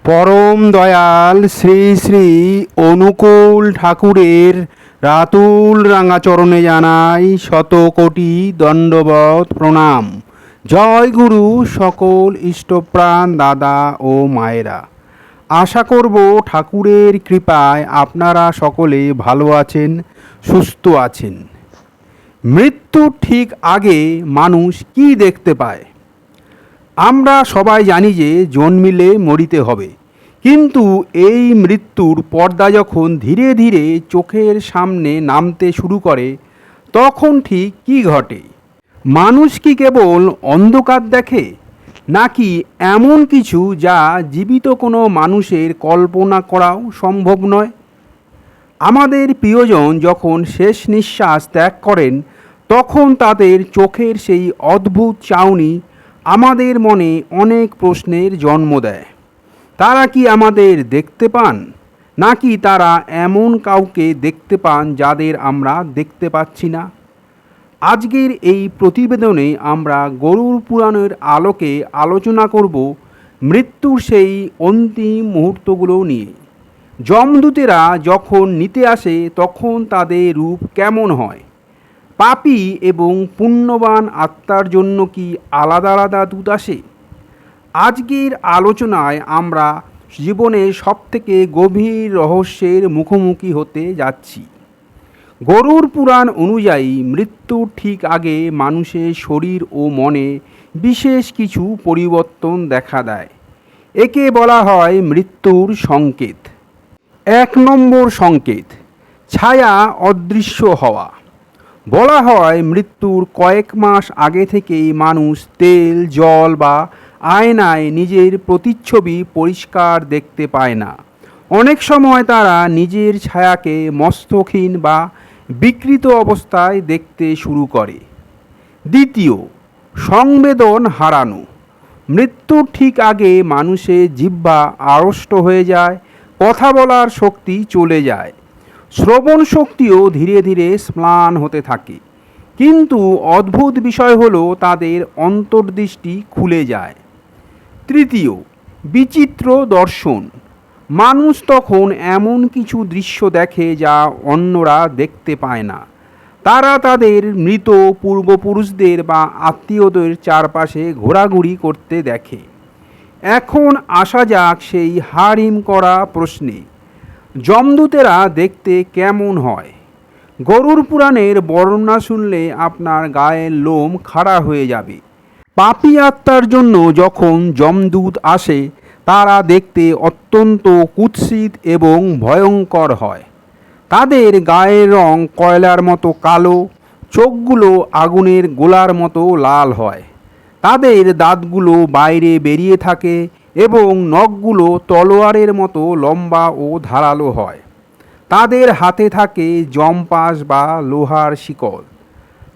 পরম দয়াল শ্রী শ্রী অনুকূল ঠাকুরের রাতুল রাঙা চরণে জানাই শত কোটি দণ্ডবত প্রণাম। জয় গুরু সকল ইষ্টপ্রাণ দাদা ও মায়েরা। আশা করব ঠাকুরের কৃপায় আপনারা সকলে ভালো আছেন, সুস্থ আছেন। মৃত্যুর ঠিক আগে মানুষ কি দেখতে পায়? আমরা সবাই জানি যে জন্মিলে মরিতে হবে, কিন্তু এই মৃত্যুর পর্দা যখন ধীরে ধীরে চোখের সামনে নামতে শুরু করে তখন ঠিক কী ঘটে? মানুষ কি কেবল অন্ধকার দেখে, নাকি এমন কিছু যা জীবিত কোনো মানুষের কল্পনা করাও সম্ভব নয়? আমাদের প্রিয়জন যখন শেষ নিঃশ্বাস ত্যাগ করেন তখন তাদের চোখের সেই অদ্ভুত চাউনি আমাদের মনে অনেক প্রশ্নের জন্ম দেয়। তারা কি আমাদের দেখতে পান, নাকি তারা এমন কাউকে দেখতে পান যাদের আমরা দেখতে পাচ্ছি না? আজকের এই প্রতিবেদনে আমরা গরুড় পুরাণের আলোকে আলোচনা করব মৃত্যুর সেই অন্তিম মুহূর্তগুলো নিয়ে। যমদূতেরা যখন নিতে আসে তখন তাদের রূপ কেমন হয়? পাপী এবং পুণ্যবান আত্মার জন্য কি আলাদা আলাদা দূত আসে? আজকের আলোচনায় আমরা জীবনের সবথেকে গভীর রহস্যের মুখোমুখি হতে যাচ্ছি। গরুড় পুরাণ অনুযায়ী মৃত্যুর ঠিক আগে মানুষের শরীর ও মনে বিশেষ কিছু পরিবর্তন দেখা দেয়। একে বলা হয় মৃত্যুর সংকেত। 1 নম্বর সংকেত, ছায়া অদৃশ্য হওয়া। বলা হয় মৃত্যুর কয়েক মাস আগে থেকেই মানুষ তেল, জল বা আয়নায় নিজের প্রতিচ্ছবি পরিষ্কার দেখতে পায় না। অনেক সময় তারা নিজের ছায়াকে মস্তহীন বা বিকৃত অবস্থায় দেখতে শুরু করে। দ্বিতীয়, সংবেদন হারানো। মৃত্যুর ঠিক আগে মানুষের জিহ্বা আড়ষ্ট হয়ে যায়, কথা বলার শক্তি চলে যায়, শ্রবণ শক্তিও ধীরে ধীরে ম্লান হতে থাকে। কিন্তু অদ্ভুত বিষয় হলো তাদের অন্তর্দৃষ্টি খুলে যায়। তৃতীয়, বিচিত্র দর্শন। মানুষ তখন এমন কিছু দৃশ্য দেখে যা অন্যরা দেখতে পায় না। তারা তাদের মৃত পূর্বপুরুষদের বা আত্মীয়দের চারপাশে ঘোরাঘুরি করতে দেখে। এখন আসা যাক সেই হাড়হিম করা প্রশ্নে, যমদূতেরা দেখতে কেমন হয়? গরুড় পুরাণের বর্ণনা শুনলে আপনার গায়ের লোম খাড়া হয়ে যাবে। পাপী আত্মার জন্য যখন যমদূত আসে তারা দেখতে অত্যন্ত কুৎসিত এবং ভয়ঙ্কর হয়। তাদের গায়ের রং কয়লার মতো কালো, চোখগুলো আগুনের গোলার মতো লাল হয়, তাদের দাঁতগুলো বাইরে বেরিয়ে থাকে এবং নখগুলো তলোয়ারের মতো লম্বা ও ধারালো হয়। তাদের হাতে থাকে যমপাশ বা লোহার শিকল।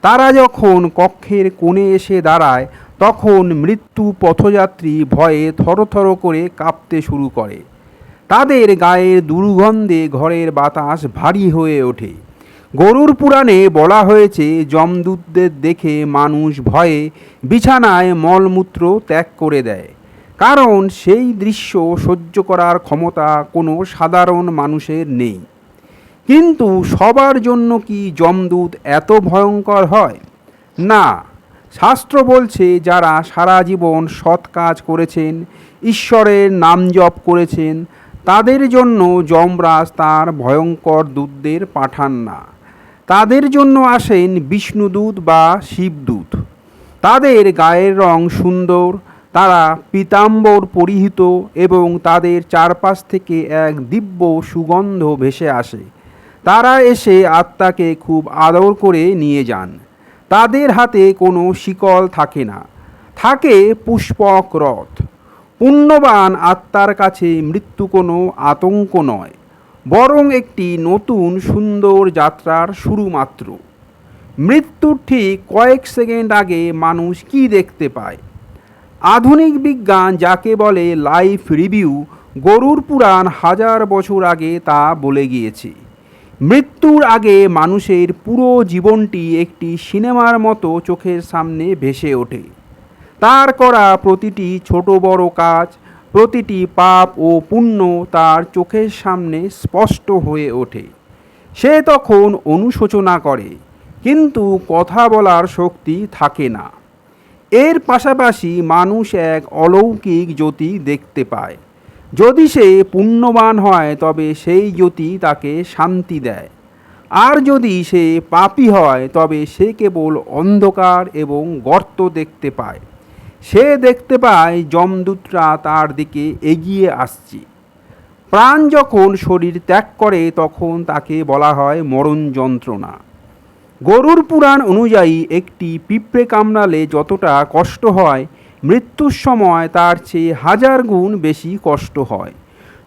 তারা যখন কক্ষের কোণে এসে দাঁড়ায় তখন মৃত্যু পথযাত্রী ভয়ে থরথর করে কাঁপতে শুরু করে। তাদের গায়ের দুর্গন্ধে ঘরের বাতাস ভারী হয়ে ওঠে। গরুড় পুরাণে বলা হয়েছে যমদূতদের দেখে মানুষ ভয়ে বিছানায় মলমূত্র ত্যাগ করে দেয়, কারণ সেই দৃশ্য সহ্য করার ক্ষমতা কোনো সাধারণ মানুষের নেই। কিন্তু সবার জন্য কি যমদূত এত ভয়ঙ্কর হয়? না। শাস্ত্র বলছে যারা সারা জীবন সৎ কাজ করেছেন, ঈশ্বরের নাম জপ করেছেন, তাদের জন্য যমরাজ তার ভয়ঙ্কর দূতদের পাঠান না। তাদের জন্য আসেন বিষ্ণুদূত বা শিবদূত। তাদের গায়ের রং সুন্দর, তারা পীতাম্বর পরিহিত এবং তাদের চারপাশ থেকে এক দিব্য সুগন্ধ ভেসে আসে। তারা এসে আত্মাকে খুব আদর করে নিয়ে যান। তাদের হাতে কোনো শিকল থাকে না, থাকে পুষ্পক রথ। পুণ্যবান আত্মার কাছে মৃত্যু কোনো আতঙ্ক নয়, বরং একটি নতুন সুন্দর যাত্রার শুরু মাত্র। মৃত্যুর ঠিক কয়েক সেকেন্ড আগে মানুষ কি দেখতে পায়? আধুনিক বিজ্ঞান যাকে বলে লাইফ রিভিউ, গরুড় পুরাণ 1000 বছর আগে তা বলে গিয়েছে। মৃত্যুর আগে মানুষের পুরো জীবনটি একটি সিনেমার মতো চোখের সামনে ভেসে ওঠে। তার করা প্রতিটি ছোট বড় কাজ, প্রতিটি পাপ ও পুণ্য তার চোখের সামনে স্পষ্ট হয়ে ওঠে। সে তখন অনুশোচনা করে, কিন্তু কথা বলার শক্তি থাকে না। এর পাশাপাশি মানুষ এক অলৌকিক জ্যোতি দেখতে পায়। যদি সে পুণ্যবান হয় তবে সেই জ্যোতি তাকে শান্তি দেয়, আর যদি সে পাপী হয় তবে সে কেবল অন্ধকার এবং গর্ত দেখতে পায়। সে দেখতে পায় যমদূতরা তার দিকে এগিয়ে আসছে। প্রাণ যখন শরীর ত্যাগ করে তখন তাকে বলা হয় মরণ যন্ত্রণা। গরুর পুরাণ অনুযায়ী একটি পিঁপড়ে কামড়ালে যতটা কষ্ট হয়, মৃত্যুর সময় তার চেয়ে 1000 গুণ বেশি কষ্ট হয়।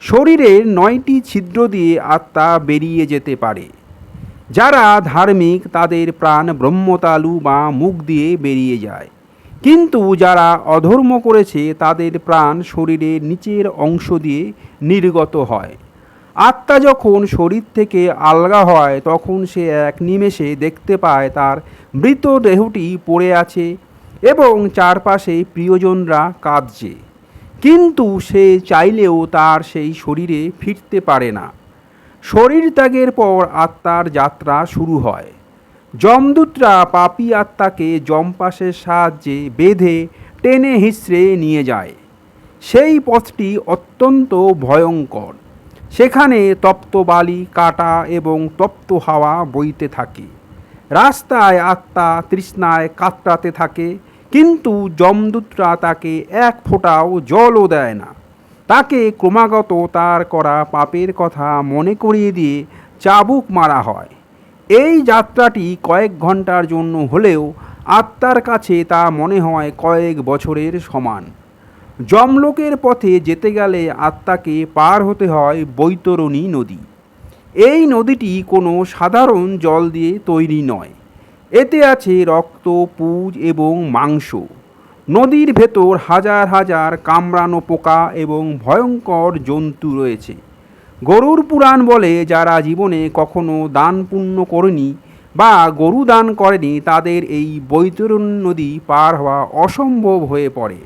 শরীরের 9টি ছিদ্র দিয়ে আত্মা বেরিয়ে যেতে পারে। যারা ধার্মিক তাদের প্রাণ ব্রহ্মতালু বা মুখ দিয়ে বেরিয়ে যায়, কিন্তু যারা অধর্ম করেছে তাদের প্রাণ শরীরের নিচের অংশ দিয়ে নির্গত হয়। আত্মা যখন শরীর থেকে আলগা হয় তখন সে এক নিমেষে দেখতে পায় তার মৃতদেহটি পড়ে আছে এবং চারপাশে প্রিয়জনরা কাঁদছে, কিন্তু সে চাইলেও তার সেই শরীরে ফিরতে পারে না। শরীর ত্যাগের পর আত্মার যাত্রা শুরু হয়। যমদূতরা পাপী আত্মাকে যমপাশের সাহায্যে বেঁধে টেনে হিঁচড়ে নিয়ে যায়। সেই পথটি অত্যন্ত ভয়ঙ্কর। সেখানে তপ্ত বালি, কাঁটা এবং তপ্ত হাওয়া বইতে থাকে। রাস্তায় আত্মা তৃষ্ণায় কাতরাতে থাকে, কিন্তু যমদূতরা তাকে এক ফোঁটাও জলও দেয় না। তাকে ক্রমাগত তার করা পাপের কথা মনে করিয়ে দিয়ে চাবুক মারা হয়। এই যাত্রাটি কয়েক ঘন্টার জন্য হলেও আত্মার কাছে তা মনে হয় কয়েক বছরের সমান। যমলোকের পথে যেতে গেলে আত্মাকে পার হতে হয় বৈতরণী নদী। এই নদীটি কোনো সাধারণ জল দিয়ে তৈরি নয়। এতে আছে রক্ত, পুঁজ এবং মাংস। নদীর ভেতর হাজার হাজার কামড়ানো পোকা এবং ভয়ঙ্কর জন্তু রয়েছে। গরুর পুরাণ বলে যারা জীবনে কখনো দান পুণ্য করেনি বা গরু দান করেনি তাদের এই বৈতরণী নদী পার হওয়া অসম্ভব হয়ে পড়ে।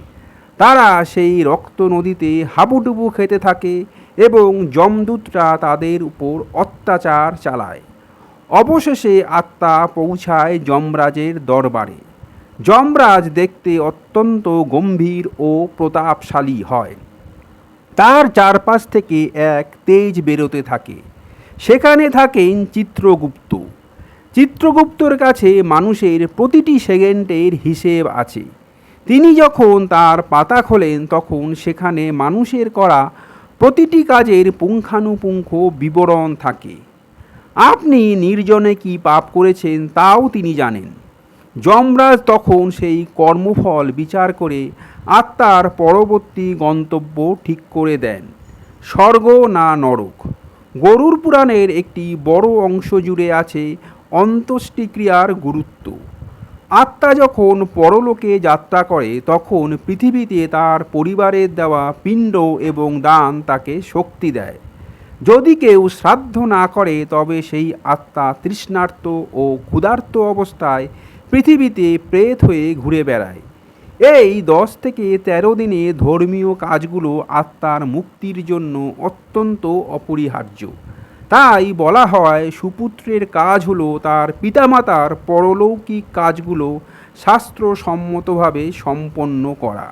তারা সেই রক্ত নদীতে হাবুডুবু খেতে থাকে এবং যমদূতরা তাদের উপর অত্যাচার চালায়। অবশেষে আত্মা পৌঁছায় যমরাজের দরবারে। যমরাজ দেখতে অত্যন্ত গম্ভীর ও প্রতাপশালী হয়। তার চারপাশ থেকে এক তেজ বেরোতে থাকে। সেখানে থাকেন চিত্রগুপ্ত। চিত্রগুপ্তর কাছে মানুষের প্রতিটি সেকেন্ডের হিসেব আছে। তিনি যখন তার পাতা খোলেন তখন সেখানে মানুষের করা প্রতিটি কাজের পুঙ্খানুপুঙ্খ বিবরণ থাকে। আপনি নির্জনে কি পাপ করেছেন তাও তিনি জানেন। যমরাজ তখন সেই কর্মফল বিচার করে আত্মার পরবর্তী গন্তব্য ঠিক করে দেন, স্বর্গ না নরক। গরুর পুরাণের একটি বড় অংশ জুড়ে আছে অন্ত্যেষ্টিক্রিয়ার গুরুত্ব। আত্মা যখন পরলোকে যাত্রা করে তখন পৃথিবীতে তার পরিবারের দেওয়া পিণ্ড এবং দান তাকে শক্তি দেয়। যদি কেউ শ্রাদ্ধ না করে তবে সেই আত্মা তৃষ্ণার্ত ও ক্ষুধার্ত অবস্থায় পৃথিবীতে প্রেত হয়ে ঘুরে বেড়ায়। এই 10 থেকে 13 দিনে ধর্মীয় কাজগুলো আত্মার মুক্তির জন্য অত্যন্ত অপরিহার্য। তাই বলা হয় সুপুত্রের কাজ হলো তার পিতামাতার পরলৌকিক কাজগুলো শাস্ত্রসম্মতভাবে সম্পন্ন করা।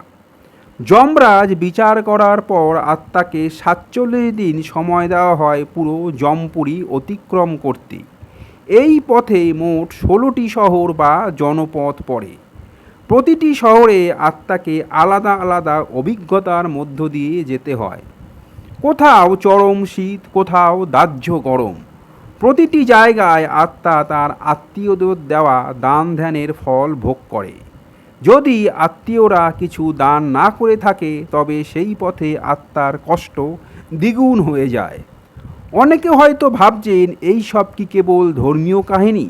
যমরাজ বিচার করার পর আত্মাকে 47 দিন সময় দেওয়া হয় পুরো যমপুরী অতিক্রম করতে। এই পথে মোট 16টি শহর বা জনপদ পড়ে। প্রতিটি শহরে আত্মাকে আলাদা আলাদা অভিজ্ঞতার মধ্য দিয়ে যেতে হয়। কোথাও চরম শীত, কোথাও দাহ্য গরম। প্রতিটি জায়গায় আত্মা তার আত্মীয়দের দেওয়া দান ধ্যানের ফল ভোগ করে। যদি আত্মীয়রা কিছু দান না করে থাকে তবে সেই পথে আত্মার কষ্ট দ্বিগুণ হয়ে যায়। অনেকে হয়তো ভাবছেন এই সব কি কেবল ধর্মীয় কাহিনী।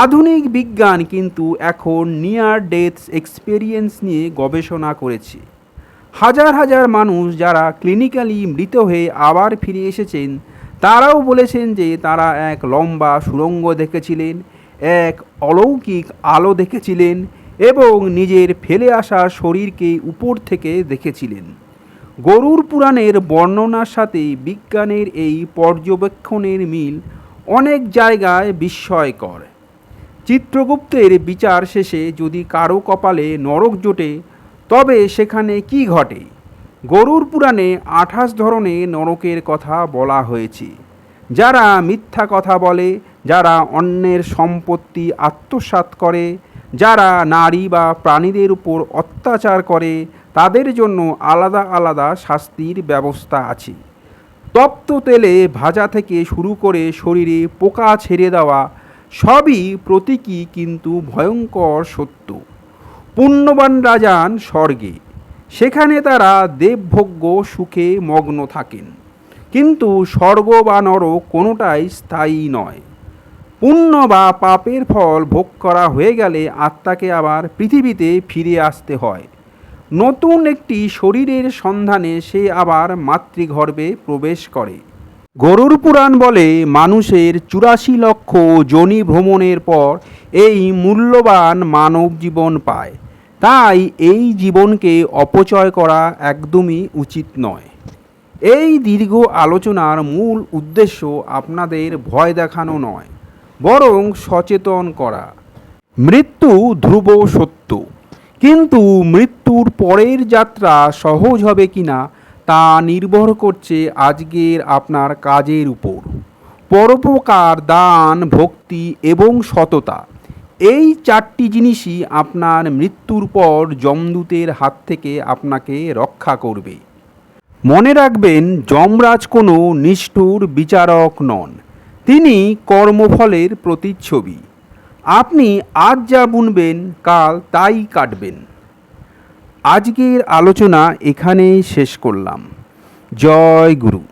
আধুনিক বিজ্ঞান কিন্তু এখন নিয়ার ডেথ এক্সপেরিয়েন্স নিয়ে গবেষণা করেছে। হাজার হাজার মানুষ যারা ক্লিনিক্যালি মৃত হয়ে আবার ফিরে এসেছেন তারাও বলেছেন যে তারা এক লম্বা সুড়ঙ্গ দেখেছিলেন, এক অলৌকিক আলো দেখেছিলেন এবং নিজের ফেলে আসা শরীরকে উপর থেকে দেখেছিলেন। গরুড় পুরাণের বর্ণনার সাথে বিজ্ঞানের এই পর্যবেক্ষণের মিল অনেক জায়গায় বিস্ময়কর। চিত্রগুপ্তের বিচার শেষে যদি কারো কপালে নরক জোটে তবে সেখানে কি ঘটে? গরুড় পুরাণে 28 ধরনের নরকের কথা বলা হয়েছে। যারা মিথ্যা কথা বলে, যারা অন্যের সম্পত্তি আত্মসাৎ করে, যারা নারী বা প্রাণীদের উপর অত্যাচার করে, তাদের জন্য আলাদা আলাদা শাস্তির ব্যবস্থা আছে। তপ্ত তেলে ভাজা থেকে শুরু করে শরীরে পোকা ছেড়ে দেওয়া সবই প্রতীকী কিন্তু ভয়ঙ্কর সত্য। পুণ্যবানরা যান স্বর্গে, সেখানে তারা দেবভোগ্য সুখে মগ্ন থাকেন। কিন্তু স্বর্গ বা নরক কোনোটাই স্থায়ী নয়। পুণ্য বা পাপের ফল ভোগ করা হয়ে গেলে আত্মাকে আবার পৃথিবীতে ফিরে আসতে হয়। নতুন একটি শরীরের সন্ধানে সে আবার মাতৃগর্ভে প্রবেশ করে। গরুড় পুরাণ বলে মানুষের 84 লক্ষ যোনি ভ্রমণের পর এই মূল্যবান মানব জীবন পায়। তাই এই জীবনকে অপচয় করা একদমই উচিত নয়। এই দীর্ঘ আলোচনার মূল উদ্দেশ্য আপনাদের ভয় দেখানো নয়, বরং সচেতন করা। মৃত্যু ধ্রুব সত্য, কিন্তু মৃত্যুর পরের যাত্রা সহজ হবে কিনা তা নির্ভর করছে আজকের আপনার কাজের উপর। পরোপকার, দান, ভক্তি এবং সততা, এই 4টি জিনিসই আপনার মৃত্যুর পর যমদূতের হাত থেকে আপনাকে রক্ষা করবে। মনে রাখবেন, যমরাজ কোনো নিষ্ঠুর বিচারক নন, তিনি কর্মফলের প্রতিচ্ছবি। আপনি আজ যা বুনবেন কাল তাই কাটবেন। আজকের আলোচনা এখানেই শেষ করলাম। জয় গুরু।